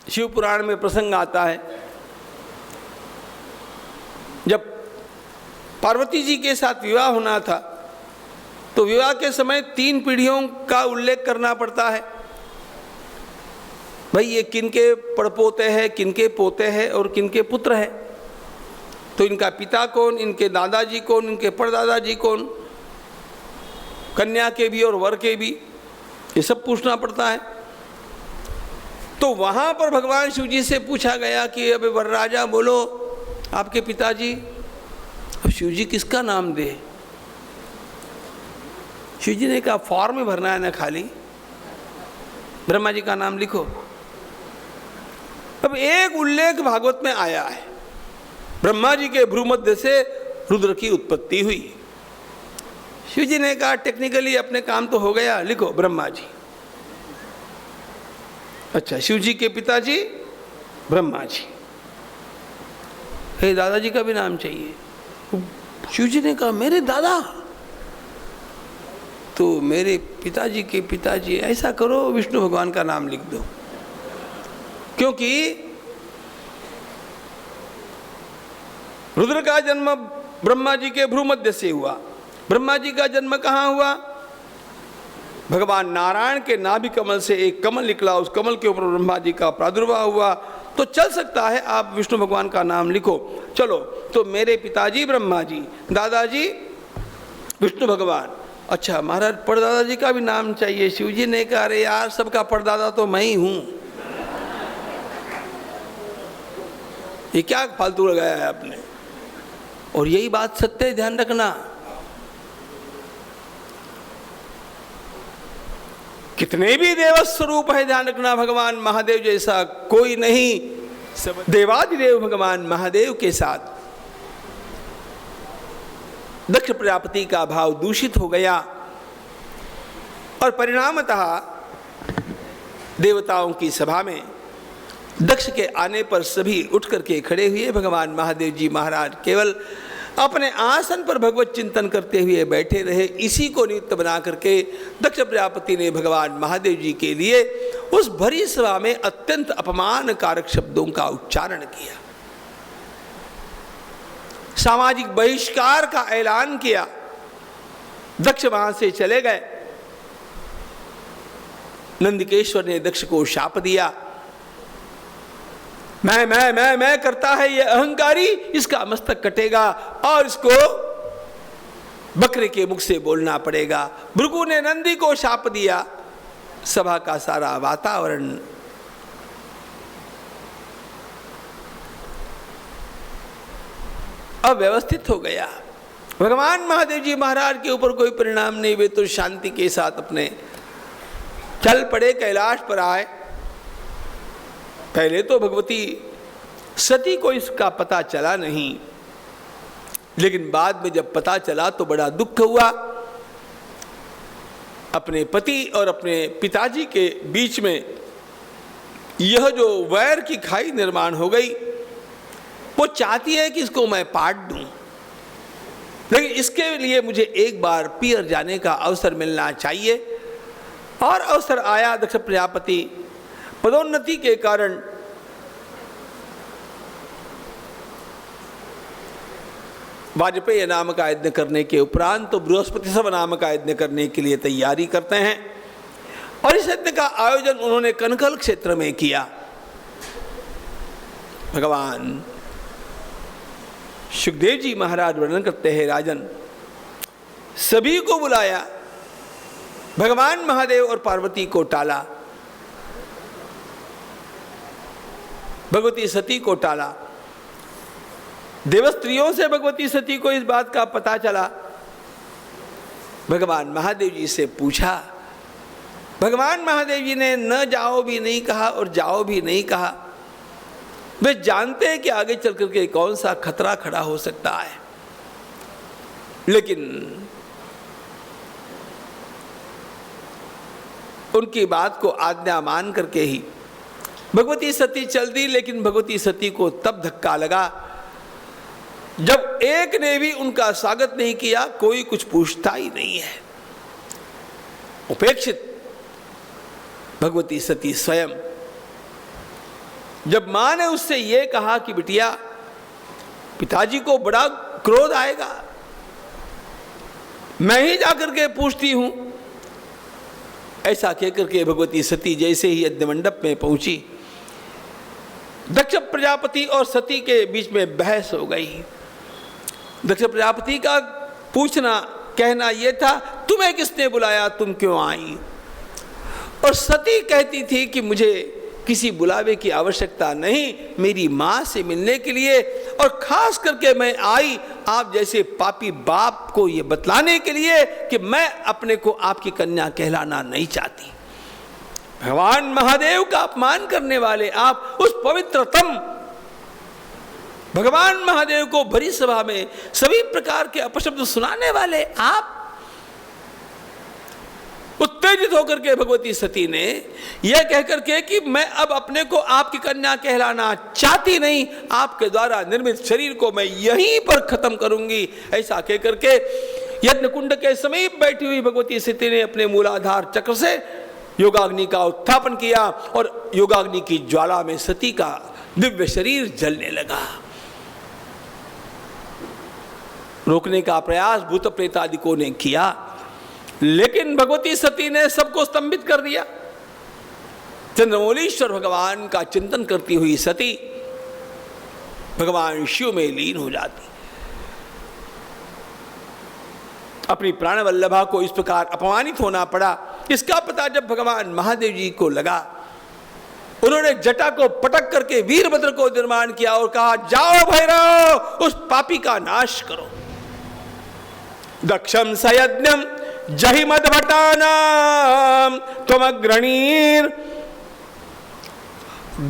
शिव पुराण में प्रसंग आता है, जब पार्वती जी के साथ विवाह होना था तो विवाह के समय 3 पीढ़ियों का उल्लेख करना पड़ता है। भाई ये किनके पड़पोते हैं, किनके पोते हैं और किनके पुत्र हैं, तो इनका पिता कौन, इनके दादाजी कौन, इनके परदादाजी कौन, कन्या के भी और वर के भी, ये सब पूछना पड़ता है। तो वहाँ पर भगवान शिव जी से पूछा गया कि अबे वरराजा बोलो आपके पिताजी, अब शिव जी किसका नाम दे? शिव जी ने कहा फॉर्म में भरना है ना, खाली ब्रह्मा जी का नाम लिखो। अब एक उल्लेख भागवत में आया है, ब्रह्मा जी के भ्रूमध्य से रुद्र की उत्पत्ति हुई। शिव जी ने कहा टेक्निकली अपने काम तो हो गया, लिखो ब्रह्मा जी। अच्छा, शिव जी के पिताजी ब्रह्मा जी, हे दादाजी का भी नाम चाहिए। शिव जी ने कहा मेरे दादा, तो मेरे पिताजी के पिताजी, ऐसा करो विष्णु भगवान का नाम लिख दो, क्योंकि रुद्र का जन्म ब्रह्मा जी के भ्रूमध्य से हुआ। ब्रह्मा जी का जन्म कहाँ हुआ? भगवान नारायण के नाभि कमल से एक कमल निकला, उस कमल के ऊपर ब्रह्मा जी का प्रादुर्भाव हुआ। तो चल सकता है आप विष्णु भगवान का नाम लिखो। चलो, तो मेरे पिताजी ब्रह्मा जी, दादाजी विष्णु भगवान। अच्छा महाराज परदादाजी का भी नाम चाहिए। शिव जी ने कहा अरे यार सबका परदादा तो मैं ही हूं, ये क्या फालतू लगाया है आपने। और यही बात सत्य है, ध्यान रखना। कितने भी देव स्वरूप है, ध्यान रखना, भगवान महादेव जैसा कोई नहीं। सब देवादिदेव भगवान महादेव के साथ दक्ष प्रजापति का भाव दूषित हो गया और परिणामतः देवताओं की सभा में दक्ष के आने पर सभी उठ करके खड़े हुए। भगवान महादेव जी महाराज केवल अपने आसन पर भगवत चिंतन करते हुए बैठे रहे। इसी को निमित्त बना करके दक्ष प्रजापति ने भगवान महादेव जी के लिए उस भरी सभा में अत्यंत अपमानकारक शब्दों का उच्चारण किया, सामाजिक बहिष्कार का ऐलान किया। दक्ष वहां से चले गए। नंदिकेश्वर ने दक्ष को शाप दिया, मैं करता है ये अहंकारी, इसका मस्तक कटेगा और इसको बकरे के मुख से बोलना पड़ेगा। भृगु ने नंदी को शाप दिया। सभा का सारा वातावरण अव्यवस्थित हो गया। भगवान महादेव जी महाराज के ऊपर कोई परिणाम नहीं, वे तो शांति के साथ अपने चल पड़े, कैलाश पर आए। पहले तो भगवती सती को इसका पता चला नहीं, लेकिन बाद में जब पता चला तो बड़ा दुख हुआ। अपने पति और अपने पिताजी के बीच में यह जो वैर की खाई निर्माण हो गई, वो चाहती है कि इसको मैं पाट दूं, लेकिन इसके लिए मुझे एक बार पियर जाने का अवसर मिलना चाहिए। और अवसर आया। दक्ष प्रजापति पदोन्नति के कारण वाजपेयी नाम का यज्ञ करने के उपरांत तो बृहस्पति सव नाम का यज्ञ करने के लिए तैयारी करते हैं। और इस यज्ञ का आयोजन उन्होंने कनकल क्षेत्र में किया। भगवान सुखदेव जी महाराज वर्णन करते हैं, राजन सभी को बुलाया, भगवान महादेव और पार्वती को टाला, भगवती सती को टाला। देवस्त्रियों से भगवती सती को इस बात का पता चला। भगवान महादेव जी से पूछा। भगवान महादेव जी ने न जाओ भी नहीं कहा और जाओ भी नहीं कहा। वे जानते हैं कि आगे चल करके कौन सा खतरा खड़ा हो सकता है, लेकिन उनकी बात को आज्ञा मान करके ही भगवती सती चल दी। लेकिन भगवती सती को तब धक्का लगा जब एक ने भी उनका स्वागत नहीं किया, कोई कुछ पूछता ही नहीं है। उपेक्षित भगवती सती स्वयं जब मां ने उससे ये कहा कि बिटिया, पिताजी को बड़ा क्रोध आएगा, मैं ही जाकर के पूछती हूं, ऐसा कहकर के भगवती सती जैसे ही यज्ञ मंडप में पहुंची, दक्ष प्रजापति और सती के बीच में बहस हो गई। दक्ष प्रजापति का पूछना, कहना यह था, तुम्हें किसने बुलाया, तुम क्यों आई? और सती कहती थी कि मुझे किसी बुलावे की आवश्यकता नहीं, मेरी मां से मिलने के लिए, और खास करके मैं आई आप जैसे पापी बाप को यह बतलाने के लिए कि मैं अपने को आपकी कन्या कहलाना नहीं चाहती। भगवान महादेव का अपमान करने वाले आप, उस पवित्रतम भगवान महादेव को भरी सभा में सभी प्रकार के अपशब्द सुनाने वाले आप, उत्तेजित होकर के भगवती सती ने यह कहकर के कि मैं अब अपने को आपकी कन्या कहलाना चाहती नहीं, आपके द्वारा निर्मित शरीर को मैं यहीं पर खत्म करूंगी, ऐसा कहकर के यज्ञ कुंड के समीप बैठी हुई भगवती सती ने अपने मूलाधार चक्र से योगाग्नि का उत्थापन किया और योगाग्नि की ज्वाला में सती का दिव्य शरीर जलने लगा। रोकने का प्रयास भूत प्रेतादिकों ने किया, लेकिन भगवती सती ने सबको स्तंभित कर दिया। चंद्रमौलीश्वर भगवान का चिंतन करती हुई सती भगवान शिव में लीन हो जाती। अपनी प्राण वल्लभा को इस प्रकार अपमानित होना पड़ा, इसका पता जब भगवान महादेव जी को लगा, उन्होंने जटा को पटक करके वीरभद्र को निर्माण किया और कहा, जाओ भैरव, उस पापी का नाश करो। दक्षम सयज्ञम जहि मदभटानाम त्वमग्रणीर।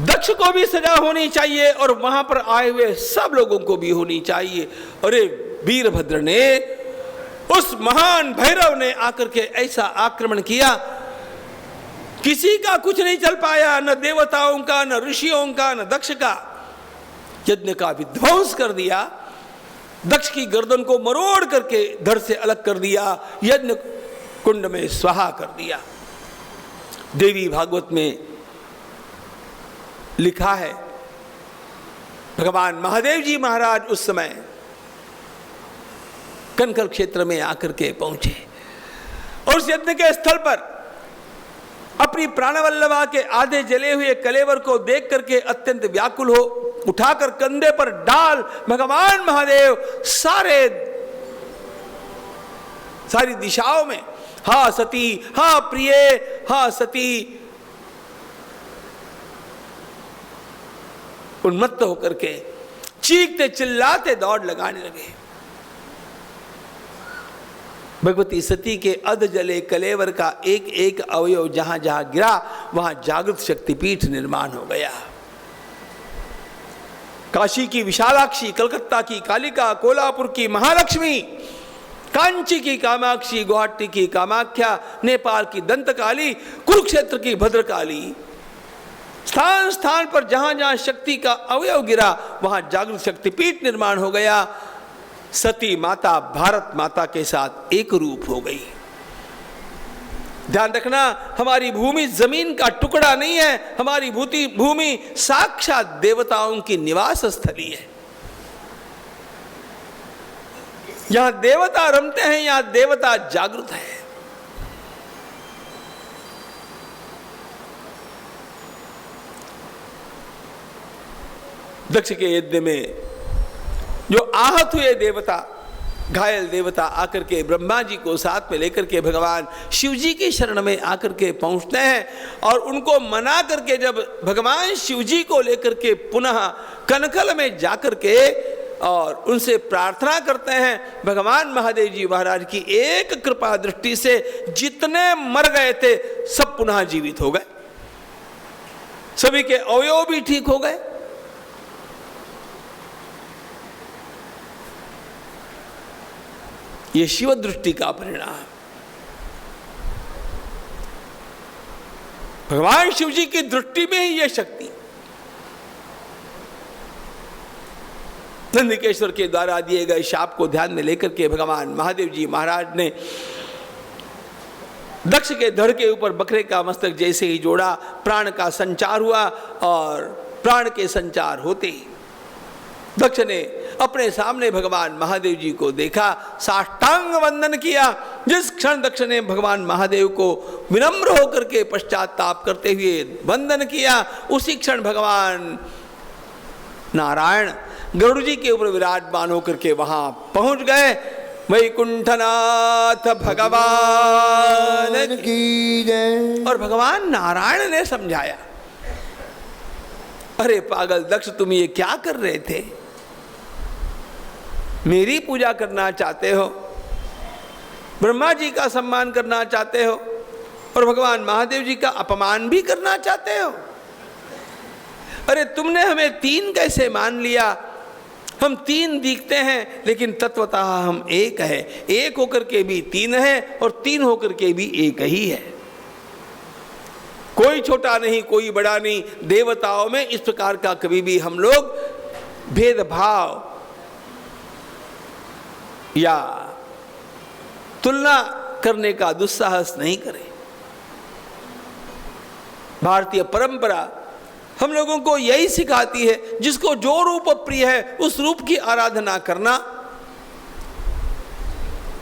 दक्ष को भी सजा होनी चाहिए और वहां पर आए हुए सब लोगों को भी होनी चाहिए। अरे वीरभद्र ने, उस महान भैरव ने आकर के ऐसा आक्रमण किया, किसी का कुछ नहीं चल पाया, न देवताओं का, न ऋषियों का, न दक्ष का। यज्ञ का विध्वंस कर दिया, दक्ष की गर्दन को मरोड़ करके धड़ से अलग कर दिया, यज्ञ कुंड में स्वाहा कर दिया। देवी भागवत में लिखा है, भगवान महादेव जी महाराज उस समय कनकल क्षेत्र में आकर के पहुंचे और उस यज्ञ के स्थल पर अपनी प्राणवल्लभा के आधे जले हुए कलेवर को देख करके अत्यंत व्याकुल हो, उठाकर कंधे पर डाल भगवान महादेव सारी दिशाओं में हा सती, हा प्रिय, हा सती, उन्मत्त होकर के चीखते चिल्लाते दौड़ लगाने लगे। भगवती सती के अध जले कलेवर का एक एक अवयव जहां जहां गिरा, वहां जागृत शक्तिपीठ निर्माण हो गया। काशी की विशालाक्षी, कलकत्ता की कालिका, कोल्हापुर की महालक्ष्मी, कांची की कामाक्षी, गुवाहाटी की कामाख्या, नेपाल की दंतकाली, कुरुक्षेत्र की भद्रकाली, स्थान स्थान पर जहां जहां शक्ति का अवयव गिरा वहां जागृत शक्तिपीठ निर्माण हो गया। सती माता भारत माता के साथ एक रूप हो गई। ध्यान रखना, हमारी भूमि जमीन का टुकड़ा नहीं है, हमारी भूमि साक्षात देवताओं की निवास स्थली है। यहां देवता रमते हैं, यहां देवता जागृत है। दक्ष के यज्ञ में जो आहत हुए देवता, घायल देवता आकर के ब्रह्मा जी को साथ में लेकर के भगवान शिव जी की शरण में आकर के पहुंचते हैं और उनको मना करके जब भगवान शिव जी को लेकर के पुनः कनकल में जाकर के और उनसे प्रार्थना करते हैं, भगवान महादेव जी महाराज की एक कृपा दृष्टि से जितने मर गए थे सब पुनः जीवित हो गए, सभी के अवयव भी ठीक हो गए। ये शिव दृष्टि का परिणाम। भगवान शिव जी की दृष्टि में ही यह शक्ति। नंदिकेश्वर के द्वारा दिए गए शाप को ध्यान में लेकर के भगवान महादेव जी महाराज ने दक्ष के धड़ के ऊपर बकरे का मस्तक जैसे ही जोड़ा, प्राण का संचार हुआ और प्राण के संचार होते ही दक्ष ने अपने सामने भगवान महादेव जी को देखा, साष्टांग वंदन किया। जिस क्षण दक्ष ने भगवान महादेव को विनम्र होकर के पश्चाताप करते हुए वंदन किया, उसी क्षण भगवान नारायण गरुड़ जी के ऊपर विराजमान होकर के वहां पहुंच गए। वैकुंठनाथ भगवान की जय। और भगवान नारायण ने समझाया, अरे पागल दक्ष, तुम ये क्या कर रहे थे? मेरी पूजा करना चाहते हो, ब्रह्मा जी का सम्मान करना चाहते हो और भगवान महादेव जी का अपमान भी करना चाहते हो? अरे तुमने हमें तीन कैसे मान लिया? हम तीन दिखते हैं लेकिन तत्वतः हम एक है। एक होकर के भी तीन है और तीन होकर के भी एक ही है। कोई छोटा नहीं, कोई बड़ा नहीं। देवताओं में इस प्रकार का कभी भी हम लोग भेदभाव या तुलना करने का दुस्साहस नहीं करें। भारतीय परंपरा हम लोगों को यही सिखाती है, जिसको जो रूप प्रिय है उस रूप की आराधना करना।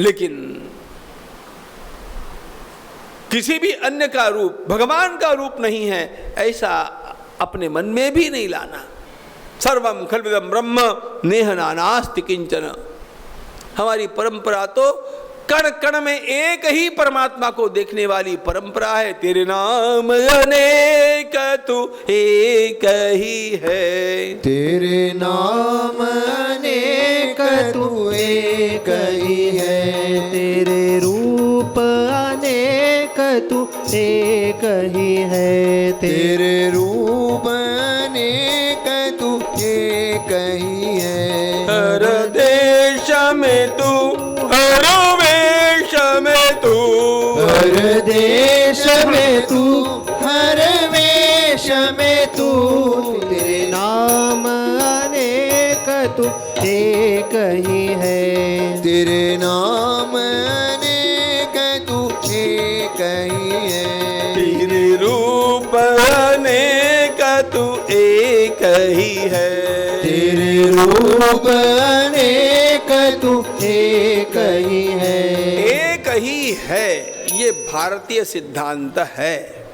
लेकिन किसी भी अन्य का रूप भगवान का रूप नहीं है, ऐसा अपने मन में भी नहीं लाना। सर्वम खल्विदम ब्रह्म नेह नानास्ति किंचन। हमारी परंपरा तो कण कण में एक ही परमात्मा को देखने वाली परंपरा है। तेरे नाम अनेक तू एक ही है, तेरे नाम अनेक तू एक ही है, तेरे रूप अनेक तू एक ही है, तेरे रूप अनेक तू एक ही है। हर देश में तू, हर वेश में तू, हर देश में तू, हर वेश में तू, तेरे नाम अनेक तू एक ही है, तेरे नाम अनेक तू एक ही है, तेरे रूप अनेक तू एक ही है, तेरे रूप अनेक तू एक ही है। एक ही है, ये भारतीय सिद्धांत है।